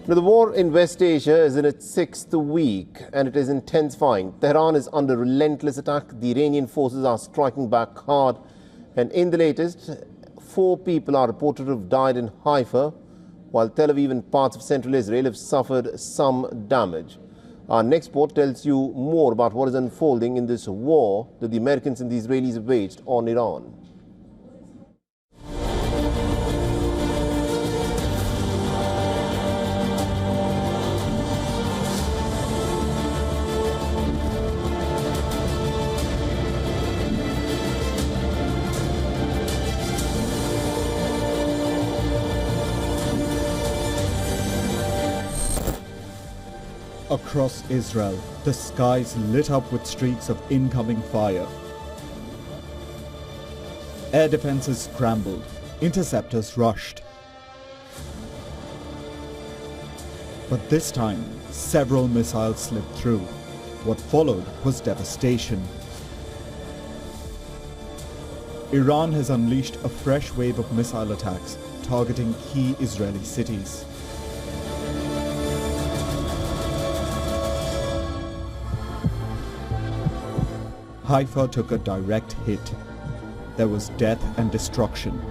Now, the war in West Asia is in its sixth week and it is intensifying. Tehran is under relentless attack. The Iranian forces are striking back hard. And in the latest, 4 people are reported to have died in Haifa, while Tel Aviv and parts of central Israel have suffered some damage. Our next report tells you more about what is unfolding in this war that the Americans and the Israelis have waged on Iran. Across Israel, the skies lit up with streaks of incoming fire. Air defenses scrambled, interceptors rushed. But this time, several missiles slipped through. What followed was devastation. Iran has unleashed a fresh wave of missile attacks targeting key Israeli cities. Haifa took a direct hit. There was death and destruction.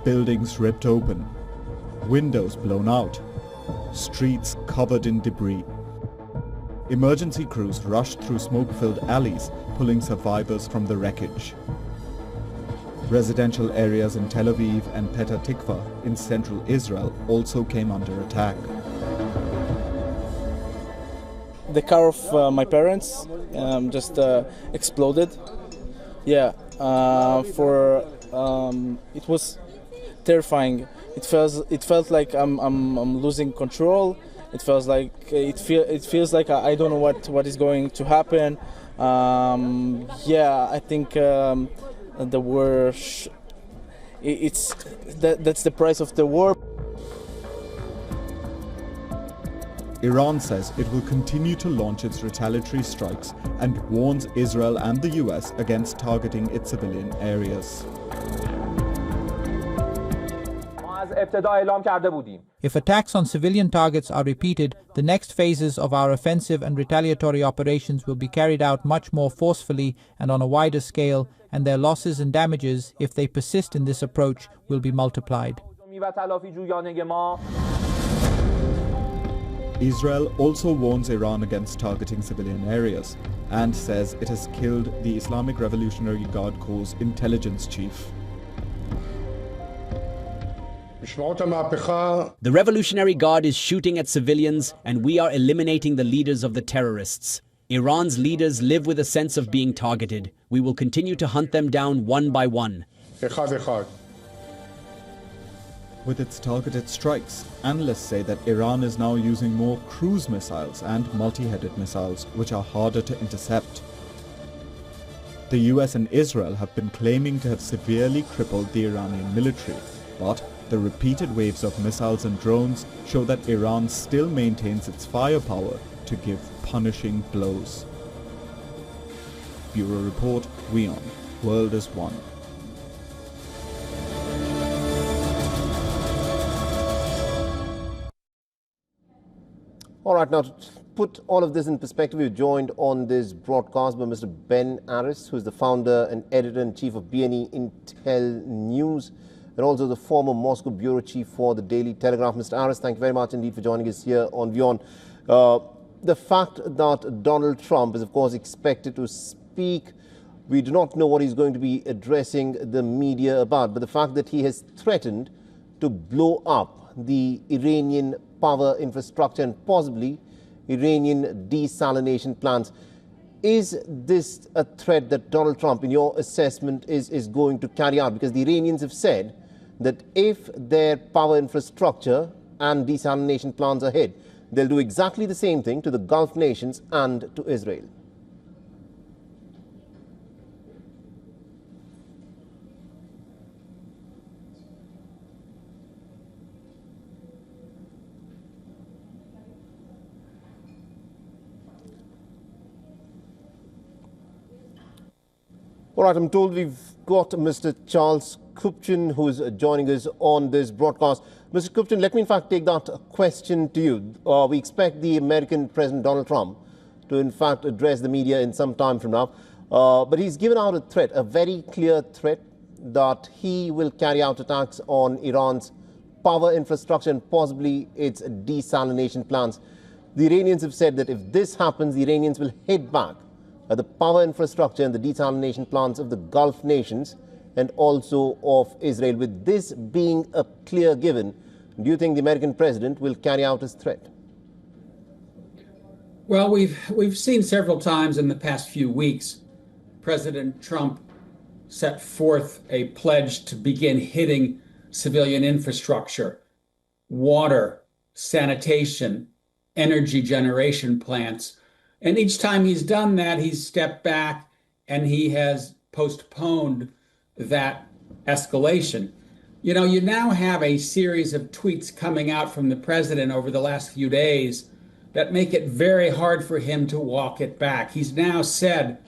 Buildings ripped open. Windows blown out. Streets covered in debris. Emergency crews rushed through smoke-filled alleys, pulling survivors from the wreckage. Residential areas in Tel Aviv and Petah Tikva in central Israel also came under attack. The car of my parents just exploded. Yeah, it was terrifying. It felt like I'm losing control. It feels like I don't know what is going to happen. Yeah, I think the war. That's the price of the war. Iran says it will continue to launch its retaliatory strikes and warns Israel and the US against targeting its civilian areas. If attacks on civilian targets are repeated, the next phases of our offensive and retaliatory operations will be carried out much more forcefully and on a wider scale, and their losses and damages, if they persist in this approach, will be multiplied. Israel also warns Iran against targeting civilian areas and says it has killed the Islamic Revolutionary Guard Corps' intelligence chief. The Revolutionary Guard is shooting at civilians and we are eliminating the leaders of the terrorists. Iran's leaders live with a sense of being targeted. We will continue to hunt them down one by one. With its targeted strikes, analysts say that Iran is now using more cruise missiles and multi-headed missiles, which are harder to intercept. The US and Israel have been claiming to have severely crippled the Iranian military, but the repeated waves of missiles and drones show that Iran still maintains its firepower to give punishing blows. Bureau Report, WION, World is One. All right, now to put all of this in perspective, we're joined on this broadcast by Mr. Ben Aris, who is the founder and editor-in-chief of BNE Intel News, and also the former Moscow bureau chief for the Daily Telegraph. Mr. Aris, thank you very much indeed for joining us here on WION. The fact that Donald Trump is, of course, expected to speak, we do not know what he's going to be addressing the media about, but the fact that he has threatened to blow up the Iranian power infrastructure and possibly Iranian desalination plants. Is this a threat that Donald Trump, in your assessment, is going to carry out? Because the Iranians have said that if their power infrastructure and desalination plants are hit, they'll do exactly the same thing to the Gulf nations and to Israel. All right, I'm told we've got Mr. Charles Kupchan, who is joining us on this broadcast. Mr. Kupchan, let me in fact take that question to you. We expect the American President Donald Trump to in fact address the media in some time from now. But he's given out a threat, a very clear threat, that he will carry out attacks on Iran's power infrastructure and possibly its desalination plants. The Iranians have said that if this happens, the Iranians will hit back at the power infrastructure and the desalination plants of the Gulf nations and also of Israel. With this being a clear given, do you think the American president will carry out his threat? Well, we've seen several times in the past few weeks, President Trump set forth a pledge to begin hitting civilian infrastructure, water, sanitation, energy generation plants. And each time he's done that, he's stepped back and he has postponed that escalation. You know, you now have a series of tweets coming out from the president over the last few days that make it very hard for him to walk it back. He's now said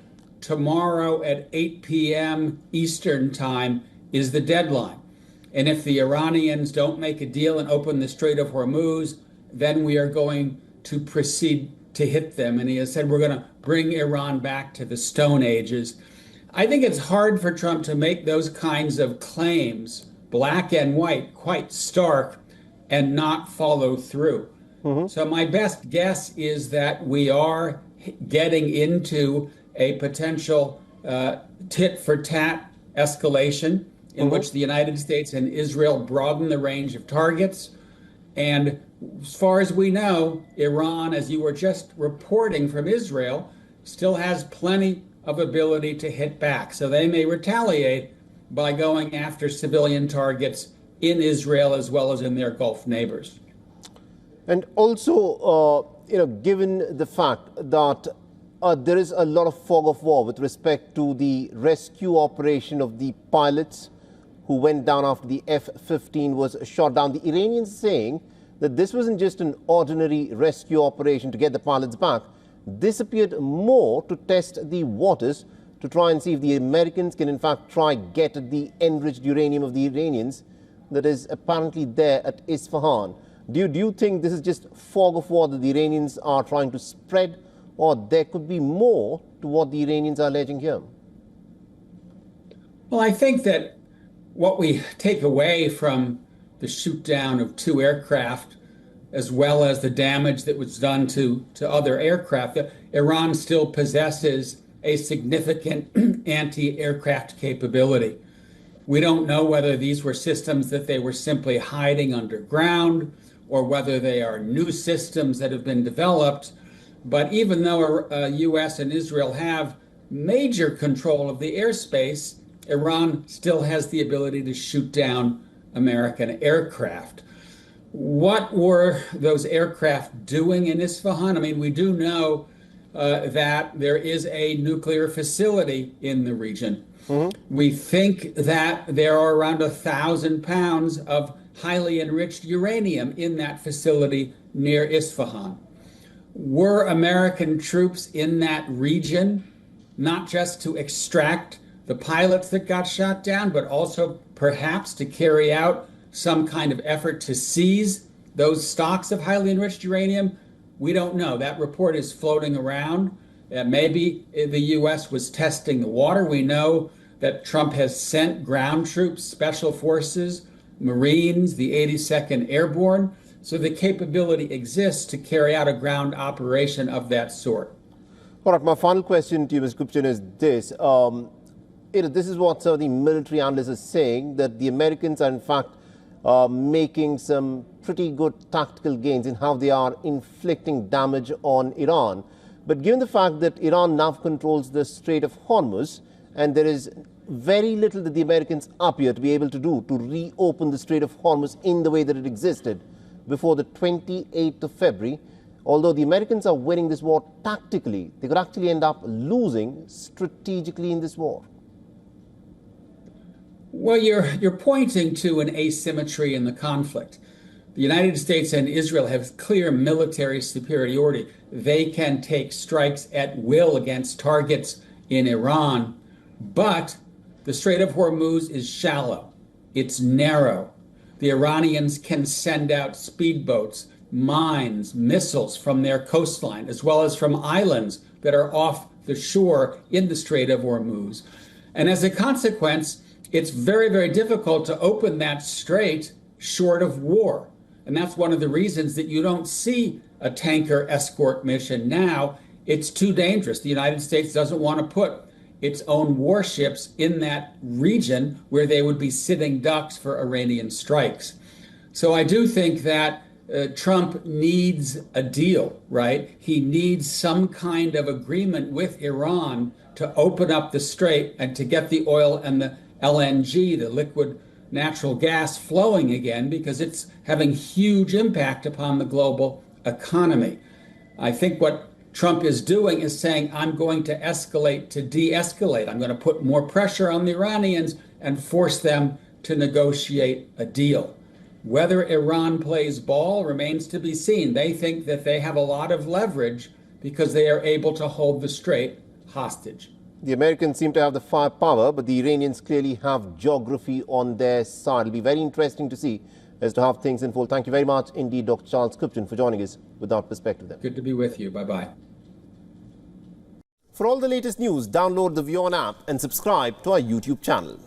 tomorrow at 8 p.m. Eastern time is the deadline. And if the Iranians don't make a deal and open the Strait of Hormuz, then we are going to proceed to hit them. And he has said we're going to bring Iran back to the Stone Ages. I think it's hard for Trump to make those kinds of claims, black and white, quite stark, and not follow through. So my best guess is that we are getting into a potential tit-for-tat escalation in which the United States and Israel broaden the range of targets. And as far as we know, Iran, as you were just reporting from Israel, still has plenty of ability to hit back. So they may retaliate by going after civilian targets in Israel as well as in their Gulf neighbors. And also, given the fact that there is a lot of fog of war with respect to the rescue operation of the pilots who went down after the F-15 was shot down. The Iranians saying that this wasn't just an ordinary rescue operation to get the pilots back. This appeared more to test the waters to try and see if the Americans can in fact try get at the enriched uranium of the Iranians that is apparently there at Isfahan. Do you think this is just fog of war that the Iranians are trying to spread, or there could be more to what the Iranians are alleging here? Well, I think that what we take away from the shoot down of 2 aircraft, as well as the damage that was done to other aircraft, that Iran still possesses a significant anti-aircraft capability. We don't know whether these were systems that they were simply hiding underground or whether they are new systems that have been developed. But even though U.S. and Israel have major control of the airspace, Iran still has the ability to shoot down American aircraft. What were those aircraft doing in Isfahan? I mean, we do know that there is a nuclear facility in the region. We think that there are around 1,000 pounds of highly enriched uranium in that facility near Isfahan. Were American troops in that region not just to extract the pilots that got shot down, but also perhaps to carry out some kind of effort to seize those stocks of highly enriched uranium? We don't know. That report is floating around. Maybe the U.S. was testing the water. We know that Trump has sent ground troops, special forces, Marines, the 82nd Airborne. So the capability exists to carry out a ground operation of that sort. All right, my final question to you, Mr. Kupchan, is this. This is what some of the military analysts are saying, that the Americans are in fact making some pretty good tactical gains in how they are inflicting damage on Iran. But given the fact that Iran now controls the Strait of Hormuz, and there is very little that the Americans appear to be able to do to reopen the Strait of Hormuz in the way that it existed before the 28th of February, although the Americans are winning this war tactically, they could actually end up losing strategically in this war. Well, you're pointing to an asymmetry in the conflict. The United States and Israel have clear military superiority. They can take strikes at will against targets in Iran, but the Strait of Hormuz is shallow. It's narrow. The Iranians can send out speedboats, mines, missiles from their coastline, as well as from islands that are off the shore in the Strait of Hormuz. And as a consequence, it's very, very difficult to open that strait short of war. And that's one of the reasons that you don't see a tanker escort mission now. It's too dangerous. The United States doesn't want to put its own warships in that region where they would be sitting ducks for Iranian strikes. So I do think that Trump needs a deal, right? He needs some kind of agreement with Iran to open up the strait and to get the oil and the LNG, the liquid natural gas, flowing again, because it's having huge impact upon the global economy. I think what Trump is doing is saying, I'm going to escalate to de-escalate. I'm going to put more pressure on the Iranians and force them to negotiate a deal. Whether Iran plays ball remains to be seen. They think that they have a lot of leverage because they are able to hold the strait hostage. The Americans seem to have the firepower, but the Iranians clearly have geography on their side. It'll be very interesting to see as to how things unfold. Thank you very much indeed, Dr. Charles Kupchan, for joining us with that perspective there. Good to be with you. Bye-bye. For all the latest news, download the WION app and subscribe to our YouTube channel.